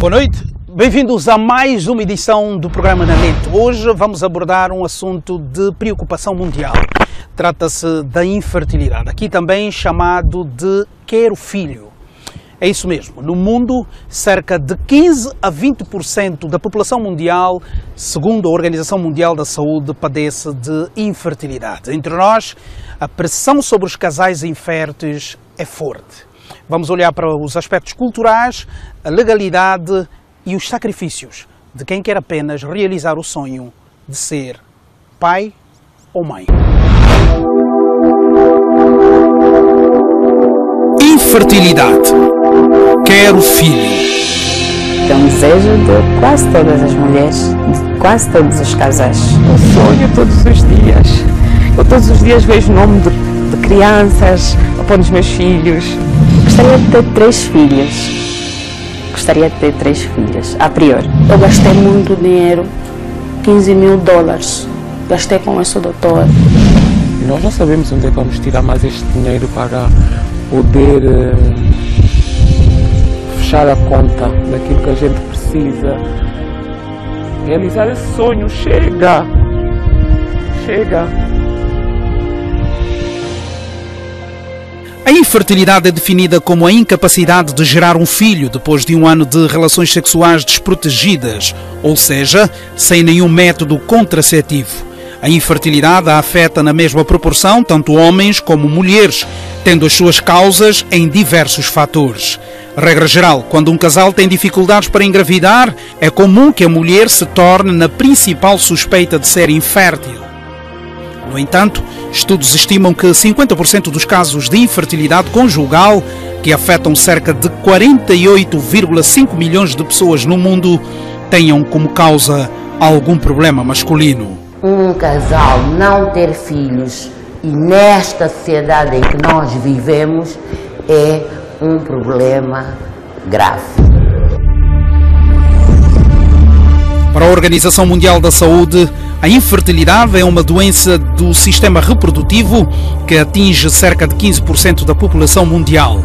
Boa noite, bem-vindos a mais uma edição do programa Na Net. Hoje vamos abordar um assunto de preocupação mundial. Trata-se da infertilidade, aqui também chamado de quero filho. É isso mesmo, no mundo cerca de 15 a 20% da população mundial, segundo a Organização Mundial da Saúde, padece de infertilidade. Entre nós, a pressão sobre os casais inférteis é forte. Vamos olhar para os aspectos culturais, a legalidade e os sacrifícios de quem quer apenas realizar o sonho de ser pai ou mãe. Infertilidade. Quero filho. É um desejo de quase todas as mulheres, de quase todos os casais. Eu sonho todos os dias. Eu todos os dias vejo o nome de crianças, apoio os meus filhos. Gostaria de ter 3 filhos. Gostaria de ter 3 filhos, a priori. Eu gastei muito dinheiro, $15 mil. Gastei com esse doutor. E nós não sabemos onde é que vamos tirar mais este dinheiro para poder fechar a conta daquilo que a gente precisa. Realizar esse sonho. Chega! Chega! A infertilidade é definida como a incapacidade de gerar um filho depois de um ano de relações sexuais desprotegidas, ou seja, sem nenhum método contraceptivo. A infertilidade afeta na mesma proporção tanto homens como mulheres, tendo as suas causas em diversos fatores. Regra geral, quando um casal tem dificuldades para engravidar, é comum que a mulher se torne na principal suspeita de ser infértil. No entanto, estudos estimam que 50% dos casos de infertilidade conjugal, que afetam cerca de 48,5 milhões de pessoas no mundo, tenham como causa algum problema masculino. Um casal não ter filhos, e nesta sociedade em que nós vivemos, é um problema grave. Para a Organização Mundial da Saúde, a infertilidade é uma doença do sistema reprodutivo que atinge cerca de 15% da população mundial.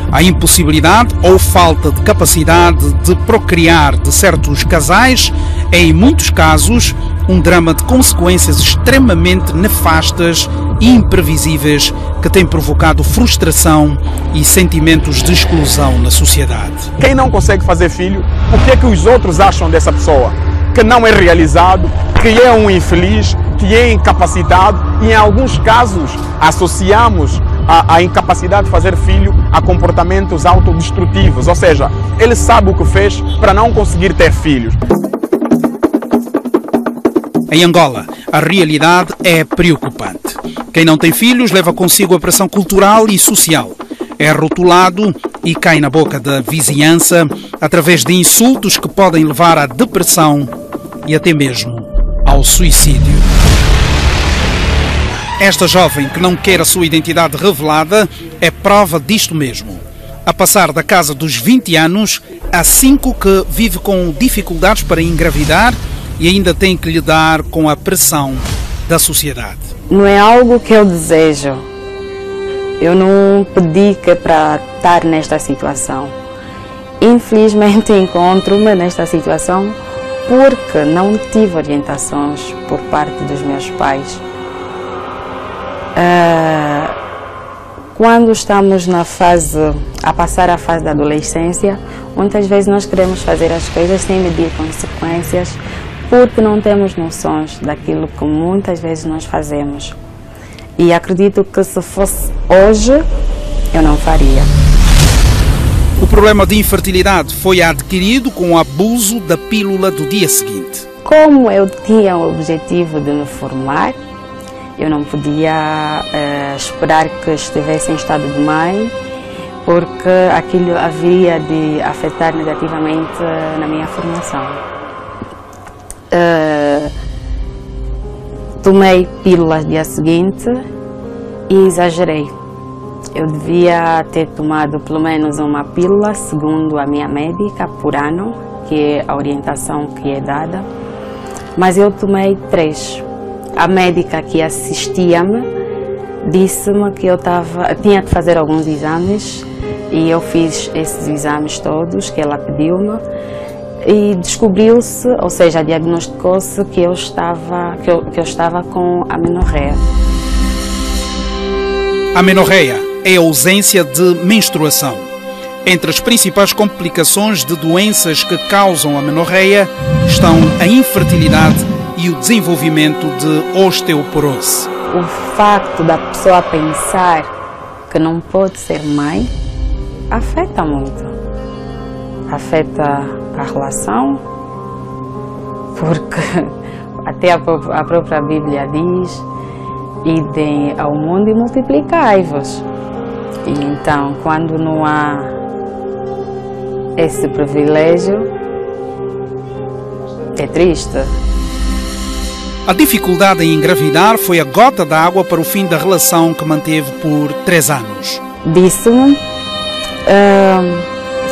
A impossibilidade ou falta de capacidade de procriar de certos casais é, em muitos casos, um drama de consequências extremamente nefastas e imprevisíveis que tem provocado frustração e sentimentos de exclusão na sociedade. Quem não consegue fazer filho, o que é que os outros acham dessa pessoa? Que não é realizado, que é um infeliz, que é incapacitado, e em alguns casos associamos a incapacidade de fazer filho a comportamentos autodestrutivos, ou seja, ele sabe o que fez para não conseguir ter filhos. Em Angola, a realidade é preocupante. Quem não tem filhos leva consigo a pressão cultural e social. É rotulado e cai na boca da vizinhança através de insultos que podem levar à depressão e até mesmo ao suicídio. Esta jovem que não quer a sua identidade revelada é prova disto mesmo. A passar da casa dos 20 anos, há 5 que vive com dificuldades para engravidar e ainda tem que lidar com a pressão da sociedade. Não é algo que eu desejo. Eu não pedi que é para estar nesta situação. Infelizmente encontro-me nesta situação porque não tive orientações por parte dos meus pais. Quando estamos a passar a fase da adolescência, muitas vezes nós queremos fazer as coisas sem medir consequências, porque não temos noções daquilo que muitas vezes nós fazemos. E acredito que se fosse hoje, eu não faria. O problema de infertilidade foi adquirido com o abuso da pílula do dia seguinte. Como eu tinha o objetivo de me formar, eu não podia esperar que estivesse em estado de mãe, porque aquilo havia de afetar negativamente na minha formação. Tomei pílulas no dia seguinte e exagerei. Eu devia ter tomado pelo menos uma pílula, segundo a minha médica, por ano, que é a orientação que é dada, mas eu tomei 3. A médica que assistia-me disse-me que eu tinha que fazer alguns exames e eu fiz esses exames todos que ela pediu-me e descobriu-se, ou seja, diagnosticou-se que eu estava com amenorreia. Amenorreia é a ausência de menstruação. Entre as principais complicações de doenças que causam amenorreia estão a infertilidade e o desenvolvimento de osteoporose. O facto da pessoa pensar que não pode ser mãe afeta muito. Afeta a relação, porque até a própria Bíblia diz: idem ao mundo e multiplicai-vos. E então, quando não há esse privilégio, é triste. A dificuldade em engravidar foi a gota d'água para o fim da relação que manteve por 3 anos. Disse-me: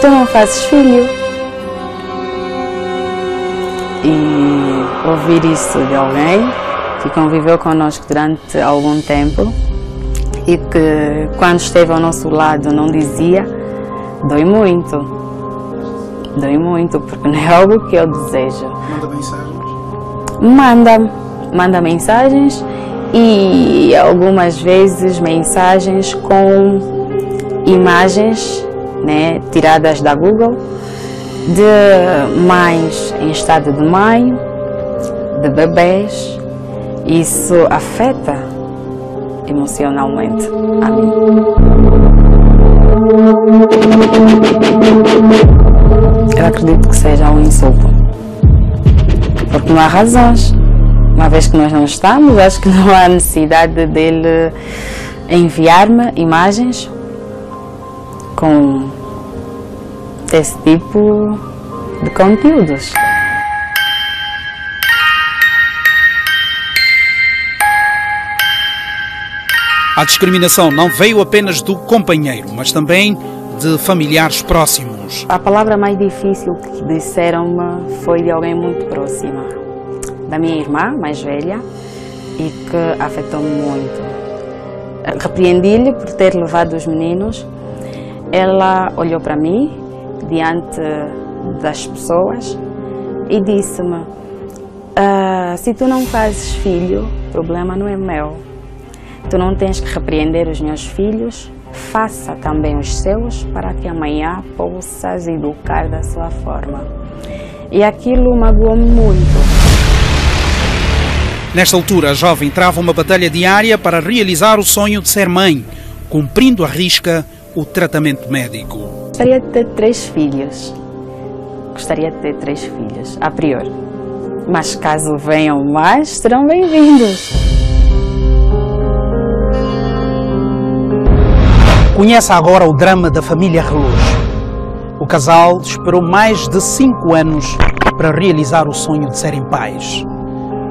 tu não fazes filho. E ouvir isso de alguém que conviveu connosco durante algum tempo e que quando esteve ao nosso lado não dizia, dói muito. Dói muito, porque não é algo que eu desejo. Manda mensagens? Manda mensagens, e algumas vezes mensagens com imagens, né, tiradas da Google, de mães em estado de mãe, de bebês. Isso afeta emocionalmente a mim. Eu acredito que seja um insulto, porque não há razões. Uma vez que nós não estamos, acho que não há necessidade dele enviar-me imagens com esse tipo de conteúdos. A discriminação não veio apenas do companheiro, mas também de familiares próximos. A palavra mais difícil que disseram-me foi de alguém muito próxima, da minha irmã mais velha, e que afetou-me muito. Repreendi-lhe por ter levado os meninos. Ela olhou para mim, diante das pessoas, e disse-me: se tu não fazes filho, o problema não é meu. Tu não tens que repreender os meus filhos, faça também os seus, para que amanhã possas educar da sua forma. E aquilo magoou-me muito. Nesta altura, a jovem trava uma batalha diária para realizar o sonho de ser mãe, cumprindo à risca o tratamento médico. Gostaria de ter 3 filhos. Gostaria de ter 3 filhos, a priori. Mas caso venham mais, serão bem-vindos. Conheça agora o drama da família Relógio. O casal esperou mais de 5 anos para realizar o sonho de serem pais.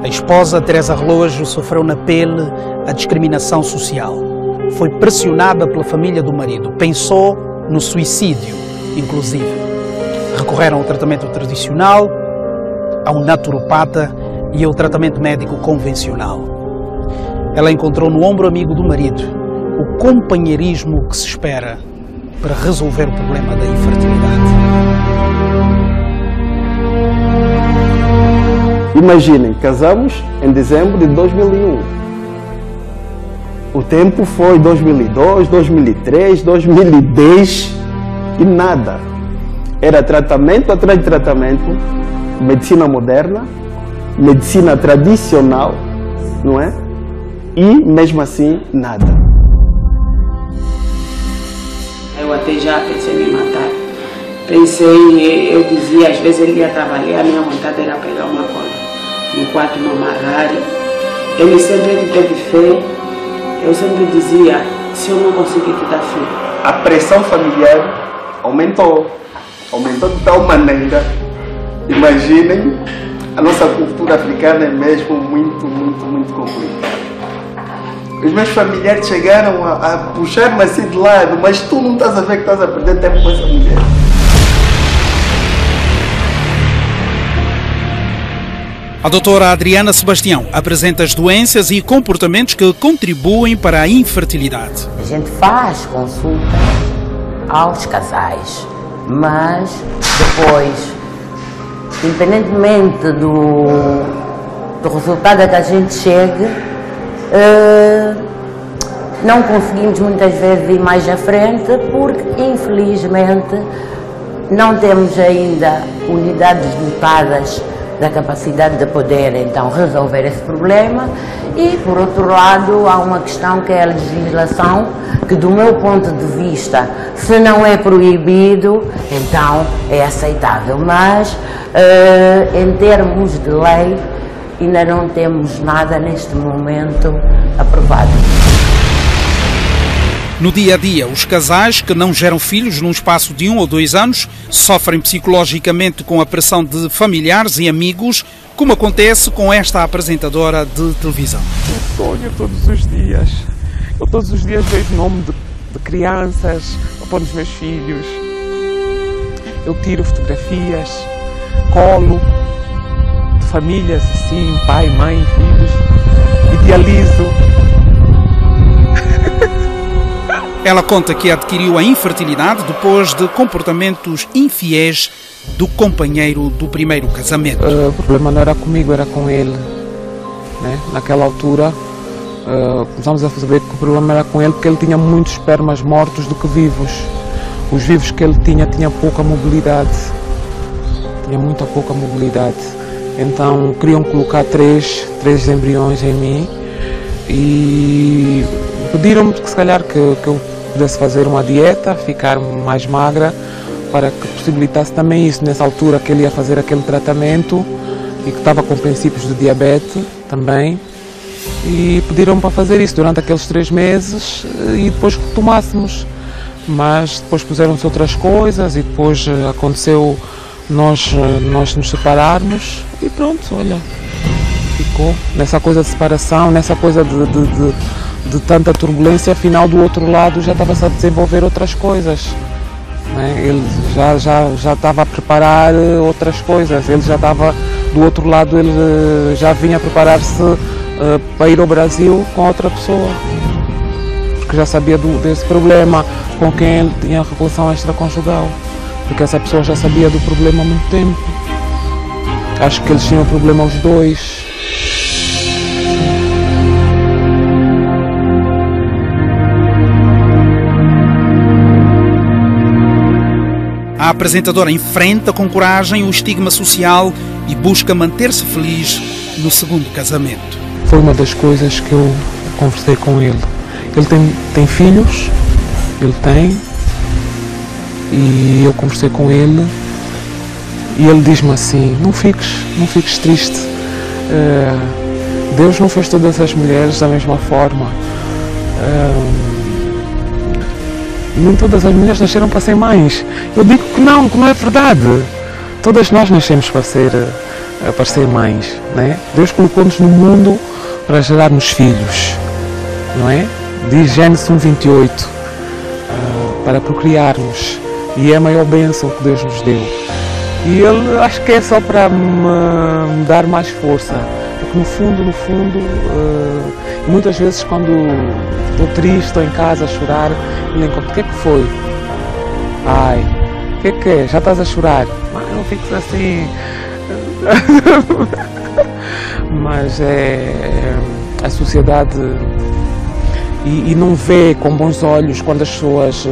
A esposa, Teresa Relógio, sofreu na pele a discriminação social. Foi pressionada pela família do marido. Pensou no suicídio, inclusive. Recorreram ao tratamento tradicional, ao naturopata e ao tratamento médico convencional. Ela encontrou no ombro amigo do marido o companheirismo que se espera para resolver o problema da infertilidade. Imaginem, casamos em dezembro de 2001. O tempo foi 2002, 2003, 2010 e nada. Era tratamento atrás de tratamento, medicina moderna, medicina tradicional, não é? E mesmo assim, nada. Eu até já pensei em me matar. Pensei, eu dizia, às vezes ele ia trabalhar, a minha vontade era pegar uma coisa no quarto, me amarrar. Ele sempre teve fé. Eu sempre dizia, se eu não conseguir dar filho. A pressão familiar aumentou de tal maneira. Imaginem, a nossa cultura africana é mesmo muito complicada. Os meus familiares chegaram a puxar-me assim de lado, mas tu não estás a ver que estás a perder tempo com essa mulher. A doutora Adriana Sebastião apresenta as doenças e comportamentos que contribuem para a infertilidade. A gente faz consultas aos casais, mas depois independentemente do resultado a que a gente chegue, não conseguimos muitas vezes ir mais à frente porque, infelizmente, não temos ainda unidades dotadas da capacidade de poder então resolver esse problema. E por outro lado há uma questão que é a legislação, que do meu ponto de vista, se não é proibido, então é aceitável, mas em termos de lei ainda não temos nada neste momento aprovado. No dia a dia, os casais que não geram filhos num espaço de 1 ou 2 anos sofrem psicologicamente com a pressão de familiares e amigos, como acontece com esta apresentadora de televisão. Eu sonho todos os dias. Eu todos os dias vejo o nome de crianças a pôr nos meus filhos. Eu tiro fotografias, colo de famílias assim, pai, mãe, filhos, idealizo. Ela conta que adquiriu a infertilidade depois de comportamentos infiéis do companheiro do primeiro casamento. O problema não era comigo, era com ele. Né? Naquela altura, começámos a saber que o problema era com ele, porque ele tinha muitos espermas mortos do que vivos. Os vivos que ele tinha pouca mobilidade. Tinha muita pouca mobilidade. Então queriam colocar três embriões em mim e pediram-me que se calhar que eu pudesse fazer uma dieta, ficar mais magra, para que possibilitasse também isso. Nessa altura que ele ia fazer aquele tratamento e que estava com princípios de diabetes também, e pediram-me para fazer isso durante aqueles 3 meses e depois retomássemos. Mas depois puseram-se outras coisas e depois aconteceu nós nos separarmos e pronto, olha, ficou nessa coisa de separação, nessa coisa de tanta turbulência. Afinal, do outro lado já estava-se a desenvolver outras coisas, né? Ele já estava a preparar outras coisas, ele já estava do outro lado, ele já vinha a preparar-se para ir ao Brasil com outra pessoa, porque já sabia desse problema com quem ele tinha relação extraconjugal, porque essa pessoa já sabia do problema há muito tempo. Acho que eles tinham problema os dois. A apresentadora enfrenta com coragem o estigma social e busca manter-se feliz no segundo casamento. Foi uma das coisas que eu conversei com ele. Ele tem filhos, ele tem, e eu conversei com ele e ele diz-me assim: não fiques triste, Deus não fez todas as mulheres da mesma forma, nem todas as mulheres nasceram para ser mães. Eu digo que não é verdade. Todas nós nascemos para ser mães, né? Deus colocou-nos no mundo para gerarmos filhos, não é? Diz Gênesis 1:28, para procriarmos, e é a maior bênção que Deus nos deu. E ele, acho que é só para me dar mais força, porque no fundo, muitas vezes quando estou triste, estou em casa a chorar, ele encontra: o que é que foi? Ai, o que é que é? Já estás a chorar? Mas não fiques assim. Mas a sociedade e não vê com bons olhos quando as pessoas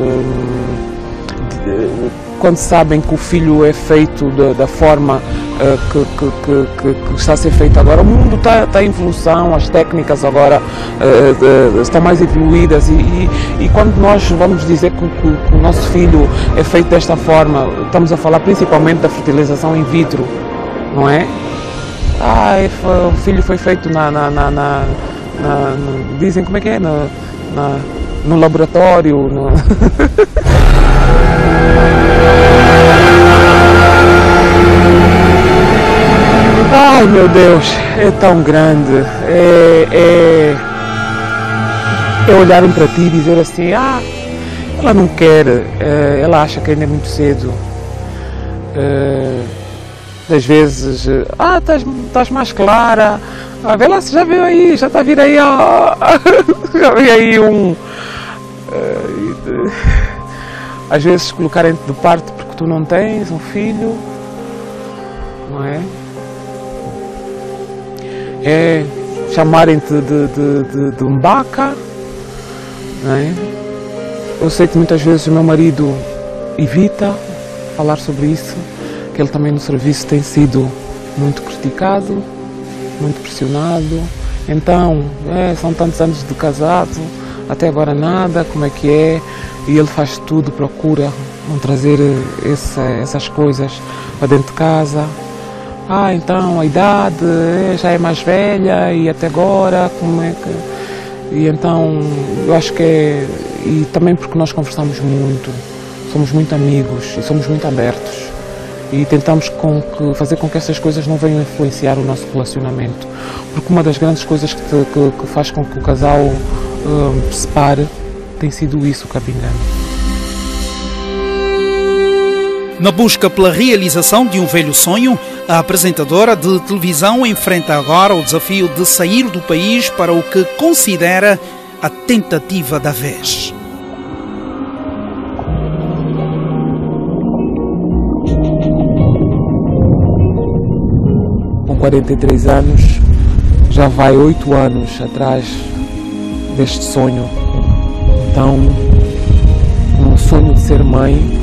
quando sabem que o filho é feito da forma que está a ser feito agora. O mundo está em evolução, as técnicas agora estão mais evoluídas e quando nós vamos dizer que o nosso filho é feito desta forma, estamos a falar principalmente da fertilização in vitro, não é? O filho foi feito dizem como é que é? No laboratório. Ai meu Deus, é tão grande. É olharem para ti e dizer assim: ela não quer, ela acha que ainda é muito cedo. Às vezes, estás mais clara, vê lá se já veio aí, já está a vir aí, já veio aí às vezes colocarem-te de parte porque tu não tens um filho, não é? É chamarem-te de mbaca, não é? Eu sei que muitas vezes o meu marido evita falar sobre isso, que ele também no serviço tem sido muito criticado, muito pressionado. Então, são tantos anos de casado, até agora nada, como é que é? E ele faz tudo, procura não trazer essas coisas para dentro de casa. Então a idade já é mais velha e até agora, como é que... E então, eu acho que é... E também porque nós conversamos muito, somos muito amigos e somos muito abertos. E tentamos fazer com que essas coisas não venham influenciar o nosso relacionamento. Porque uma das grandes coisas que faz com que o casal se separe tem sido isso, Cabingano. Na busca pela realização de um velho sonho, a apresentadora de televisão enfrenta agora o desafio de sair do país para o que considera a tentativa da vez. Com 43 anos, já vai 8 anos atrás deste sonho. Então, um sonho de ser mãe,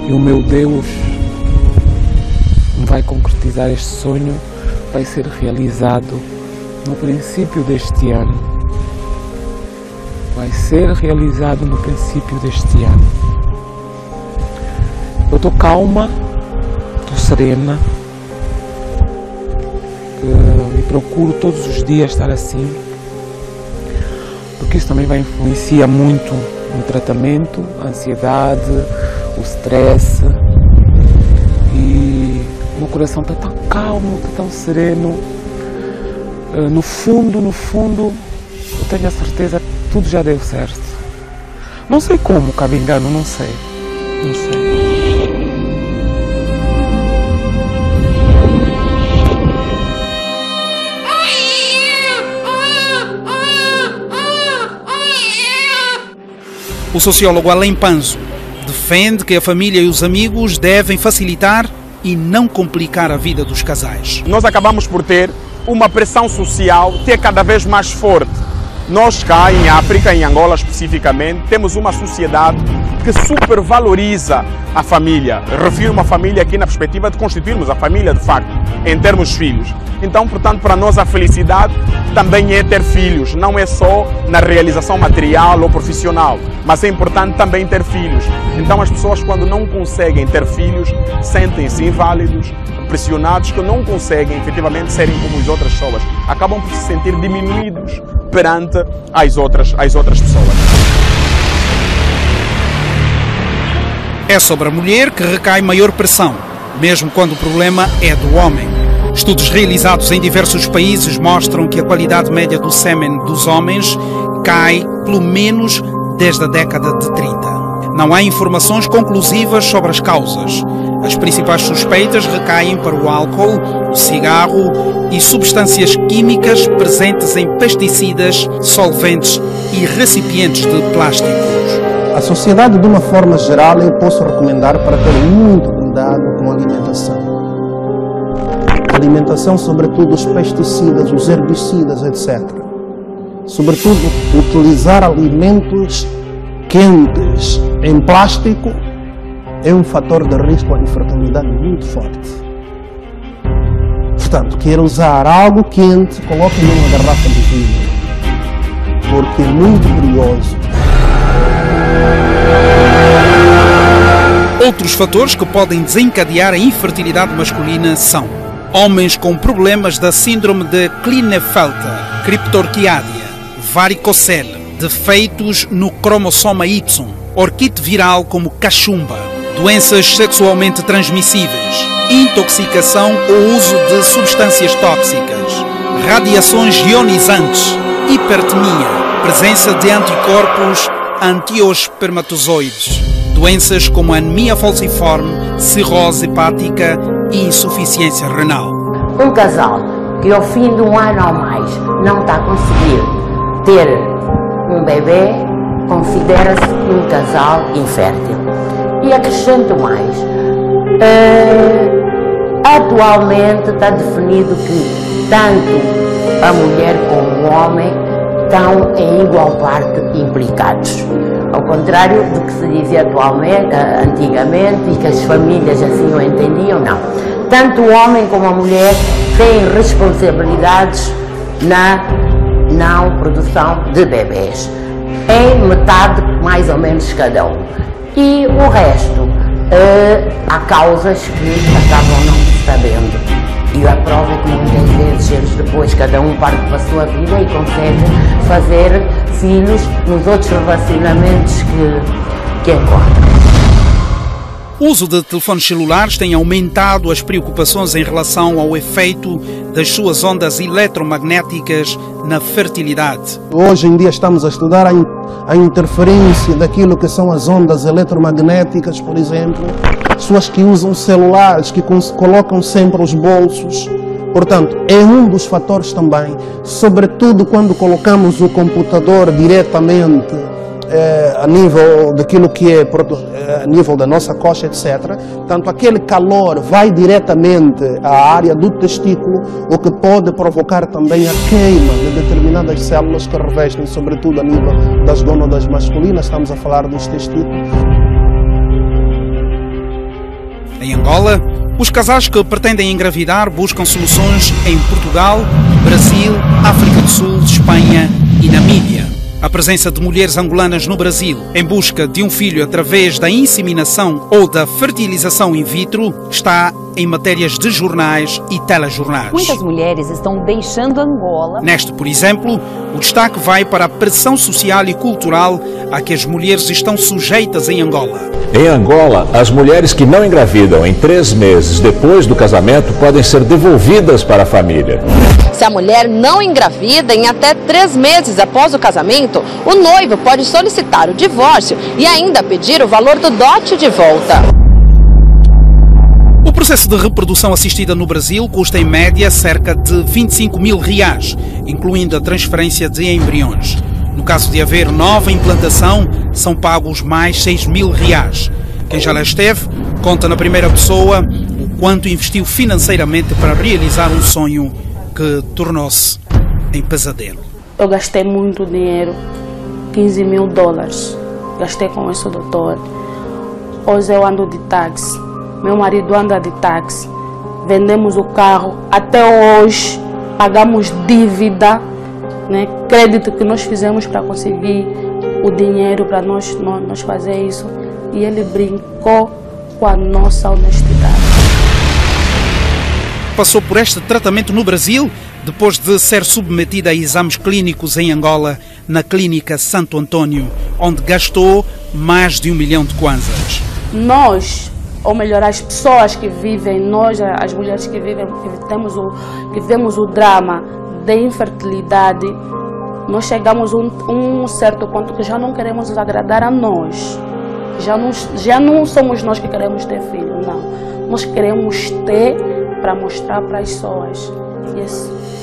e o meu Deus vai concretizar este sonho, vai ser realizado no princípio deste ano. Vai ser realizado no princípio deste ano. Eu estou calma, estou serena, e procuro todos os dias estar assim, porque isso também vai influenciar muito no tratamento, a ansiedade, o stress, e o meu coração está tão calmo, está tão sereno. No fundo, eu tenho a certeza que tudo já deu certo. Não sei como, Cabingano, não sei. O sociólogo Alain Panzo defende que a família e os amigos devem facilitar e não complicar a vida dos casais. Nós acabamos por ter uma pressão social que é cada vez mais forte. Nós cá em África, em Angola especificamente, temos uma sociedade que supervaloriza a família. Refiro uma família aqui na perspectiva de constituirmos a família de facto, em termos filhos. Então, portanto, para nós a felicidade também é ter filhos, não é só na realização material ou profissional, mas é importante também ter filhos. Então as pessoas, quando não conseguem ter filhos, sentem-se inválidos, pressionados, que não conseguem efetivamente serem como as outras pessoas, acabam por se sentir diminuídos perante as outras pessoas. É sobre a mulher que recai maior pressão, mesmo quando o problema é do homem. Estudos realizados em diversos países mostram que a qualidade média do sêmen dos homens cai pelo menos desde a década de 30. Não há informações conclusivas sobre as causas. As principais suspeitas recaem para o álcool, o cigarro e substâncias químicas presentes em pesticidas, solventes e recipientes de plásticos. A sociedade, de uma forma geral, eu posso recomendar para ter muito cuidado com a alimentação. A alimentação, sobretudo os pesticidas, os herbicidas, etc. Sobretudo, utilizar alimentos quentes em plástico é um fator de risco à infertilidade muito forte. Portanto, quer usar algo quente, coloque numa garrafa de vidro, porque é muito perigoso. Outros fatores que podem desencadear a infertilidade masculina são homens com problemas da síndrome de Klinefelter, criptorquiádia, varicocele, defeitos no cromossoma Y, orquite viral como cachumba, doenças sexualmente transmissíveis, intoxicação ou uso de substâncias tóxicas, radiações ionizantes, hipertemia, presença de anticorpos antiospermatozoides, doenças como anemia falciforme, cirrose hepática e insuficiência renal. Um casal que ao fim de um ano ou mais não está a conseguir ter um bebê, considera-se um casal infértil. E acrescento mais, atualmente está definido que tanto a mulher como o homem estão em igual parte implicados. Ao contrário do que se dizia antigamente, e que as famílias assim o entendiam, não. Tanto o homem como a mulher têm responsabilidades na não produção de bebês, em metade mais ou menos cada um. E o resto, há causas que acabam não se sabendo. E a prova é que muitas vezes eles depois, cada um parte para a sua vida e consegue fazer filhos nos outros relacionamentos que encontram. O uso de telefones celulares tem aumentado as preocupações em relação ao efeito das suas ondas eletromagnéticas na fertilidade. Hoje em dia estamos a estudar a interferência daquilo que são as ondas eletromagnéticas, por exemplo. Pessoas que usam celulares, que colocam sempre os bolsos. Portanto, é um dos fatores também, sobretudo quando colocamos o computador diretamente a nível daquilo que é a nível da nossa coxa, etc. Portanto, aquele calor vai diretamente à área do testículo, o que pode provocar também a queima de determinadas células que revestem, sobretudo a nível das gônadas masculinas, estamos a falar dos testículos. Em Angola, os casais que pretendem engravidar buscam soluções em Portugal, Brasil, África do Sul, Espanha e Namíbia. A presença de mulheres angolanas no Brasil em busca de um filho através da inseminação ou da fertilização in vitro está em matérias de jornais e telejornais. Muitas mulheres estão deixando Angola. Neste, por exemplo, o destaque vai para a pressão social e cultural a que as mulheres estão sujeitas em Angola. Em Angola, as mulheres que não engravidam em 3 meses depois do casamento podem ser devolvidas para a família. Se a mulher não engravida em até 3 meses após o casamento, o noivo pode solicitar o divórcio e ainda pedir o valor do dote de volta. O processo de reprodução assistida no Brasil custa em média cerca de 25 mil reais, incluindo a transferência de embriões. No caso de haver nova implantação, são pagos mais 6 mil reais. Quem já lá esteve, conta na primeira pessoa o quanto investiu financeiramente para realizar um sonho que tornou-se em pesadelo. Eu gastei muito dinheiro, 15 mil dólares. Gastei com esse doutor. Hoje eu ando de táxi. Meu marido anda de táxi. Vendemos o carro. Até hoje pagamos dívida, né? Crédito que nós fizemos para conseguir o dinheiro para nós fazer isso. E ele brincou com a nossa honestidade. Passou por este tratamento no Brasil depois de ser submetida a exames clínicos em Angola, na clínica Santo Antônio, onde gastou mais de 1 milhão de kwanzas. Nós, ou melhor, as pessoas que vivem, nós, as mulheres que vivemos o drama da infertilidade, nós chegamos a um certo ponto que já não queremos nos agradar a nós. Já não somos nós que queremos ter filho, não. Nós queremos ter para mostrar para as pessoas,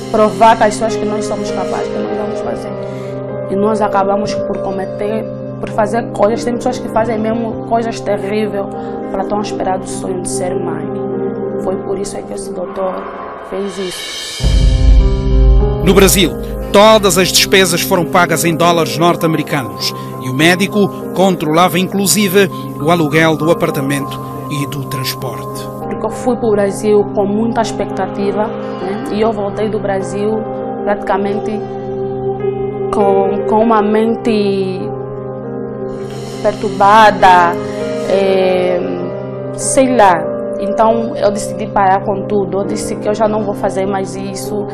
provar para as pessoas que nós somos capazes, que nós vamos fazer. E nós acabamos por fazer coisas, tem pessoas que fazem mesmo coisas terríveis para tão esperar do sonho de ser mãe. Foi por isso que esse doutor fez isso. No Brasil, todas as despesas foram pagas em dólares norte-americanos e o médico controlava inclusive o aluguel do apartamento e do transporte. Porque eu fui para o Brasil com muita expectativa, né? E eu voltei do Brasil praticamente com uma mente perturbada, sei lá. Então eu decidi parar com tudo. Eu disse que eu já não vou fazer mais isso.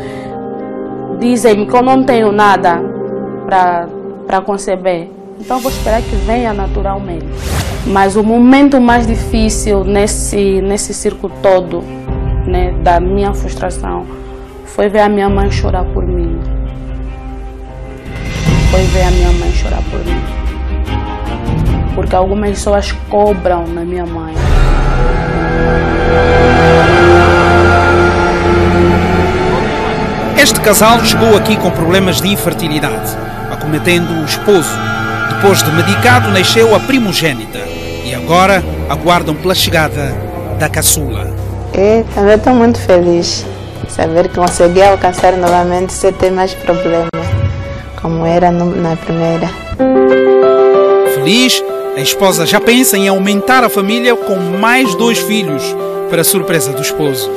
Dizem-me que eu não tenho nada para conceber. Então vou esperar que venha naturalmente. Mas o momento mais difícil nesse círculo todo, né, da minha frustração, foi ver a minha mãe chorar por mim. Foi ver a minha mãe chorar por mim. Porque algumas pessoas cobram na minha mãe. Este casal chegou aqui com problemas de infertilidade, acometendo o esposo. Depois de medicado, nasceu a primogênita e agora aguardam pela chegada da caçula. E também estou muito feliz saber que consegui alcançar novamente sem ter mais problema, como era na primeira. Feliz, a esposa já pensa em aumentar a família com mais 2 filhos, para surpresa do esposo.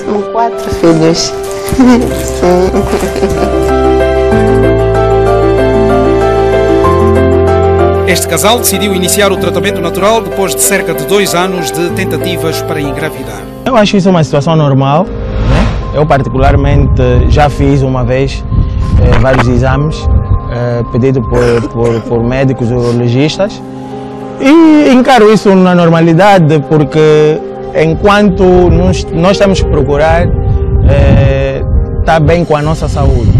São 4 filhos. Este casal decidiu iniciar o tratamento natural depois de cerca de 2 anos de tentativas para engravidar. Eu acho isso uma situação normal, né? Eu particularmente já fiz uma vez vários exames pedido por médicos urologistas e encaro isso na normalidade, porque enquanto nós temos que procurar estar bem com a nossa saúde.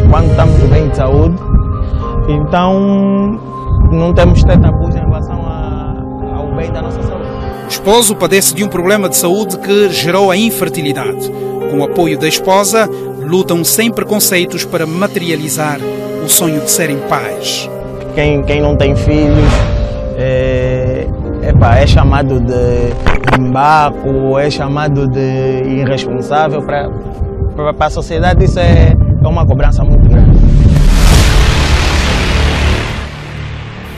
Quando estamos bem de saúde, então não temos que ter tabus em relação ao bem da nossa saúde. O esposo padece de um problema de saúde que gerou a infertilidade. Com o apoio da esposa, lutam sem preconceitos para materializar o sonho de serem pais. Quem não tem filhos é chamado de mbaco, é chamado de irresponsável. Para a sociedade isso é uma cobrança muito grande.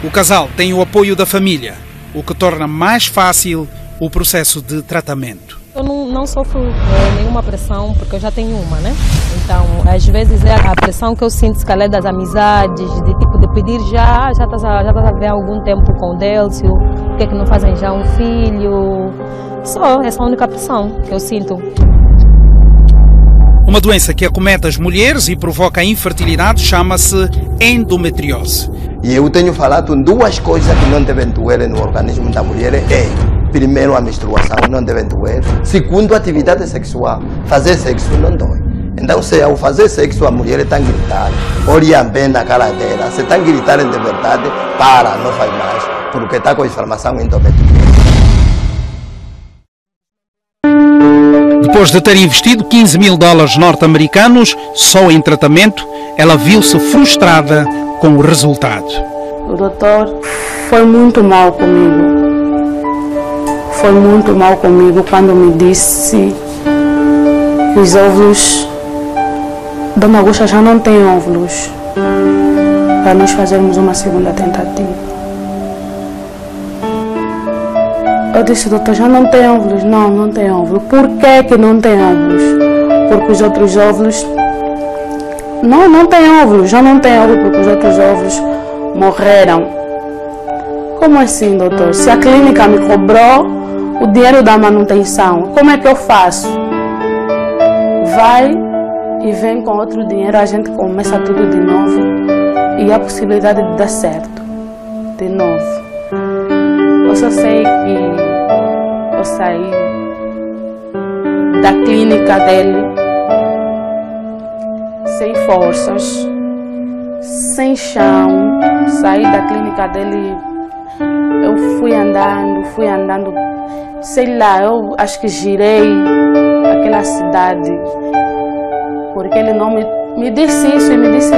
O casal tem o apoio da família, o que torna mais fácil o processo de tratamento. Eu não sofro nenhuma pressão, porque eu já tenho uma, né? Então, às vezes é a pressão que eu sinto, se calhar das amizades, de pedir já estás a ver há algum tempo com o Délcio, por que não fazem já um filho? Essa é a única pressão que eu sinto. Uma doença que acomete as mulheres e provoca a infertilidade chama-se endometriose. E eu tenho falado em 2 coisas que não devem doer no organismo da mulher. Primeiro, a menstruação não deve doer. Segundo, a atividade sexual. Fazer sexo não dói. Então, se ao fazer sexo a mulher está a gritar, olham bem na cara dela, se está a gritar de verdade, para, não faz mais, porque está com inflamação endometrial. Depois de ter investido $15 mil norte-americanos só em tratamento, ela viu-se frustrada com o resultado. O doutor foi muito mal comigo. Foi muito mal comigo quando me disse que os óvulos, Dona Augusta já não tem óvulos, para nós fazermos uma segunda tentativa. Eu disse, doutor, já não tem óvulos? Não tem óvulo. Por que não tem óvulos? Porque os outros óvulos... Não tem óvulos, já não tem óvulos porque os outros óvulos morreram. Como assim, doutor? Se a clínica me cobrou o dinheiro da manutenção, como é que eu faço? Vai e vem com outro dinheiro, a gente começa tudo de novo e há a possibilidade de dar certo de novo. Eu só sei que eu saí da clínica dele sem forças, sem chão, saí da clínica dele, eu fui andando, sei lá, eu acho que girei aquela cidade, porque ele não me disse isso e me disse,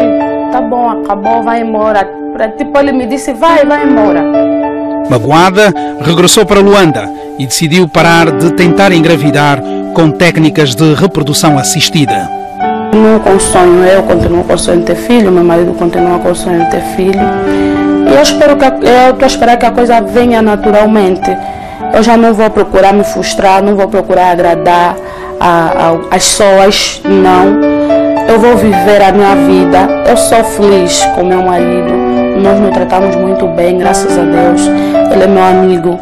tá bom, acabou, vai embora. Tipo, ele me disse, vai embora. Magoada, regressou para Luanda e decidiu parar de tentar engravidar com técnicas de reprodução assistida. Continuo com o sonho, eu continuo com o sonho de ter filho, meu marido continua com o sonho de ter filho. E eu estou a esperar que a coisa venha naturalmente. Eu já não vou procurar me frustrar, não vou procurar agradar as pessoas, não. Eu vou viver a minha vida. Eu sou feliz com meu marido. Nós nos tratamos muito bem, graças a Deus. Ele é meu amigo,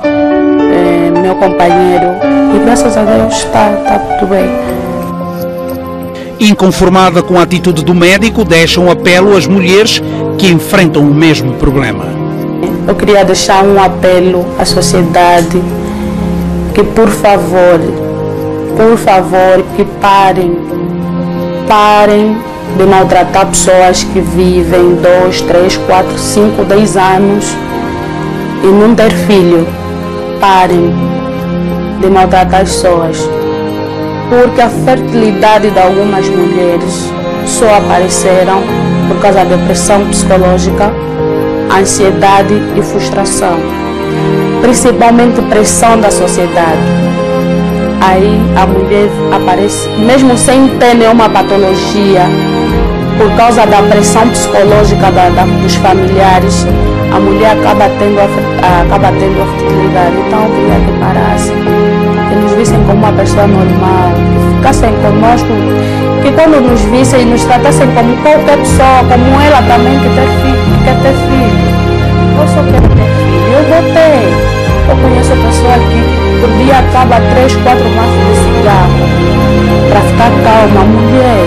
meu companheiro. E graças a Deus está tudo bem. Inconformada com a atitude do médico, deixa um apelo às mulheres que enfrentam o mesmo problema. Eu queria deixar um apelo à sociedade que, por favor, que parem de maltratar pessoas que vivem 2, 3, 4, 5, 10 anos e não ter filho. Parem de maltratar as pessoas, porque a fertilidade de algumas mulheres só apareceram por causa da depressão psicológica, ansiedade e frustração, principalmente pressão da sociedade. aí a mulher aparece, mesmo sem ter nenhuma patologia, por causa da pressão psicológica dos familiares, a mulher acaba tendo a fertilidade. Então eu queria que parassem, que nos vissem como uma pessoa normal, que ficassem conosco, que quando nos vissem, nos tratassem como qualquer pessoa, como ela também que quer ter filho. Eu só quero ter filho, eu vou ter. Eu conheço pessoa que por dia acaba 3, 4 maços de cigarro para ficar calma. Mulher,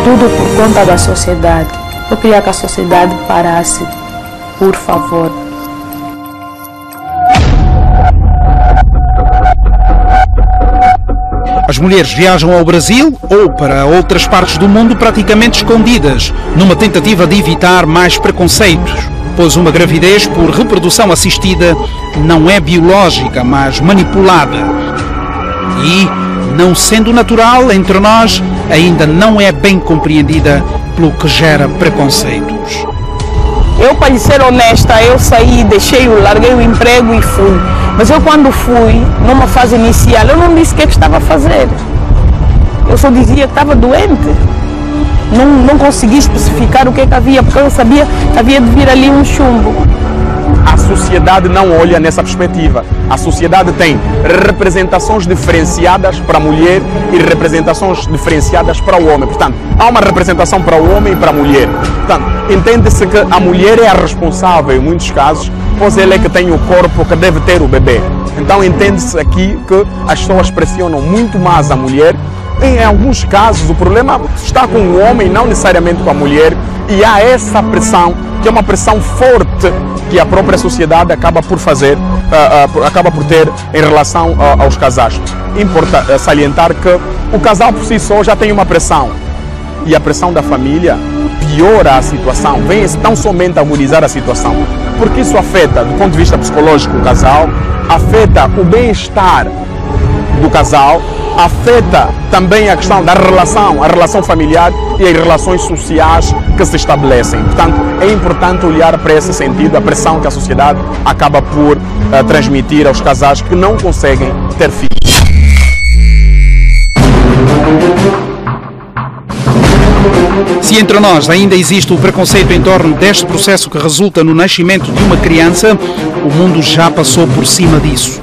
tudo por conta da sociedade. Eu queria que a sociedade parasse, por favor. As mulheres viajam ao Brasil ou para outras partes do mundo praticamente escondidas, numa tentativa de evitar mais preconceitos, pois uma gravidez por reprodução assistida não é biológica, mas manipulada. E, não sendo natural entre nós, ainda não é bem compreendida, pelo que gera preconceitos. Eu, para lhe ser honesta, eu saí, larguei o emprego e fui. Mas eu, quando fui, numa fase inicial, eu não disse o que estava a fazer. Eu só dizia que estava doente. Não consegui especificar o que havia, porque eu sabia que havia de vir ali um chumbo. A sociedade não olha nessa perspectiva. A sociedade tem representações diferenciadas para a mulher e representações diferenciadas para o homem. Portanto, há uma representação para o homem e para a mulher. Portanto, entende-se que a mulher é a responsável, em muitos casos, pois ela é que tem o corpo que deve ter o bebê. Então, entende-se aqui que as pessoas pressionam muito mais a mulher. Em alguns casos, o problema está com o homem, não necessariamente com a mulher, e há essa pressão, que é uma pressão forte que a própria sociedade acaba por ter em relação aos casais. Importa salientar que o casal por si só já tem uma pressão, e a pressão da família piora a situação, vem tão somente agudizar a situação, porque isso afeta, do ponto de vista psicológico, o casal, afeta o bem-estar do casal, afeta também a questão da relação, a relação familiar e as relações sociais que se estabelecem. Portanto, é importante olhar para esse sentido, a pressão que a sociedade acaba por transmitir aos casais que não conseguem ter filhos. Se entre nós ainda existe o preconceito em torno deste processo que resulta no nascimento de uma criança, o mundo já passou por cima disso.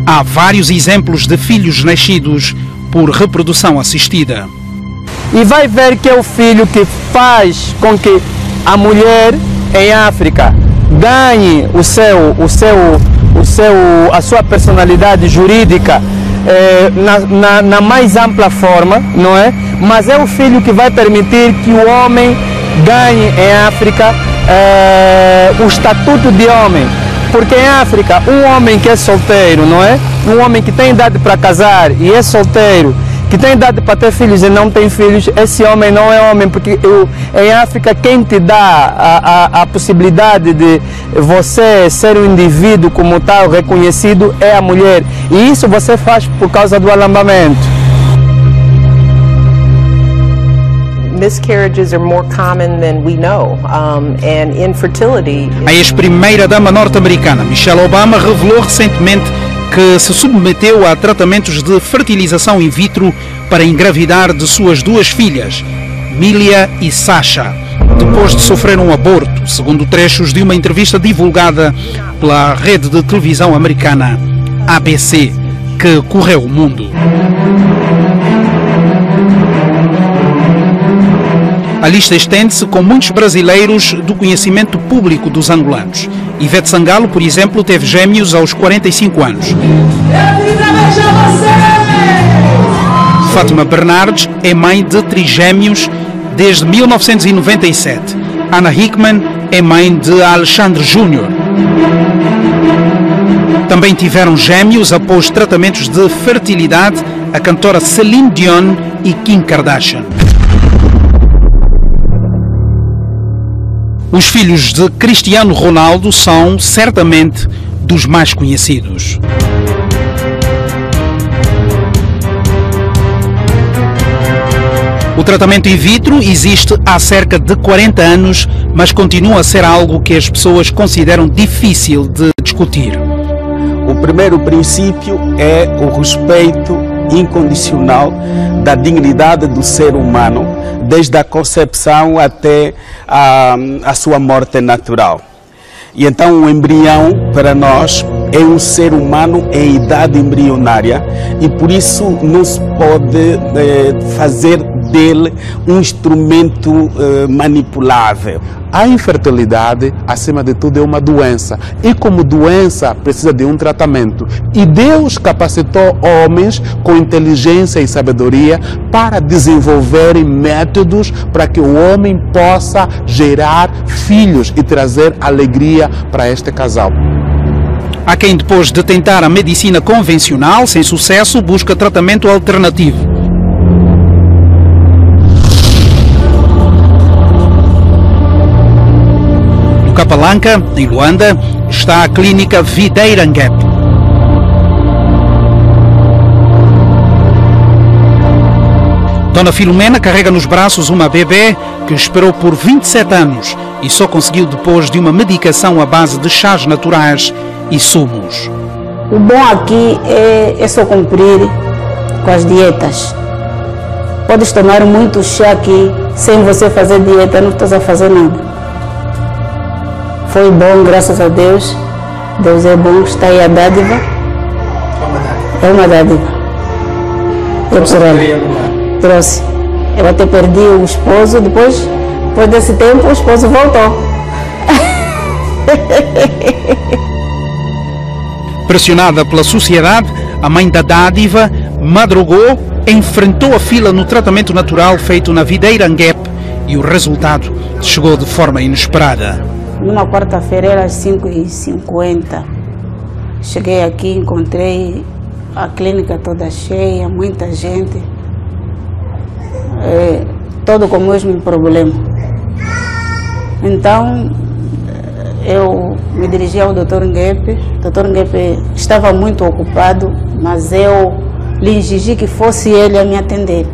Há vários exemplos de filhos nascidos por reprodução assistida. E vai ver que é o filho que faz com que a mulher em África ganhe a sua personalidade jurídica na mais ampla forma, não é? Mas é o filho que vai permitir que o homem ganhe em África o estatuto de homem. Porque em África, um homem que é solteiro, não é? Um homem que tem idade para casar e é solteiro, que tem idade para ter filhos e não tem filhos, esse homem não é homem, porque em África quem te dá a possibilidade de você ser um indivíduo como tal reconhecido é a mulher. E isso você faz por causa do alambamento. Miscarriages are more common than we know, and infertility. A ex-primeira-dama norte-americana Michelle Obama revelou recentemente que se submeteu a tratamentos de fertilização in vitro para engravidar de suas duas filhas, Milia e Sasha, depois de sofrer um aborto, segundo trechos de uma entrevista divulgada pela rede de televisão americana ABC, que correu o mundo. A lista estende-se com muitos brasileiros do conhecimento público dos angolanos. Ivete Sangalo, por exemplo, teve gêmeos aos 45 anos. Fátima Bernardes é mãe de trigêmeos desde 1997. Ana Hickman é mãe de Alexandre Júnior. Também tiveram gêmeos após tratamentos de fertilidade a cantora Celine Dion e Kim Kardashian. Os filhos de Cristiano Ronaldo são, certamente, dos mais conhecidos. O tratamento in vitro existe há cerca de 40 anos, mas continua a ser algo que as pessoas consideram difícil de discutir. O primeiro princípio é o respeito incondicional da dignidade do ser humano, desde a concepção até a sua morte natural. E então o embrião, para nós, é um ser humano em idade embrionária e por isso não se pode fazer dele um instrumento manipulável. A infertilidade, acima de tudo, é uma doença e como doença precisa de um tratamento. E Deus capacitou homens com inteligência e sabedoria para desenvolverem métodos para que o homem possa gerar filhos e trazer alegria para este casal. Há quem, depois de tentar a medicina convencional, sem sucesso, busca tratamento alternativo. No Kapalanka, em Luanda, está a clínica Videira Ngep. Dona Filomena carrega nos braços uma bebê que esperou por 27 anos e só conseguiu depois de uma medicação à base de chás naturais e sumos. O bom aqui é só cumprir com as dietas. Podes tomar muito chá aqui, sem você fazer dieta, não estás a fazer nada. Foi bom, graças a Deus. Deus é bom, está aí a dádiva. É uma dádiva. Eu trouxe. Eu até perdi o esposo, depois desse tempo o esposo voltou. Pressionada pela sociedade, a mãe da dádiva madrugou, enfrentou a fila no tratamento natural feito na Videira Ngep e o resultado chegou de forma inesperada. Numa quarta-feira, era às 5h50. Cheguei aqui, encontrei a clínica toda cheia, muita gente, todo com o mesmo problema. Então, eu me dirigi ao Dr. Ngep. O Dr. Ngep estava muito ocupado, mas eu lhe exigi que fosse ele a me atender.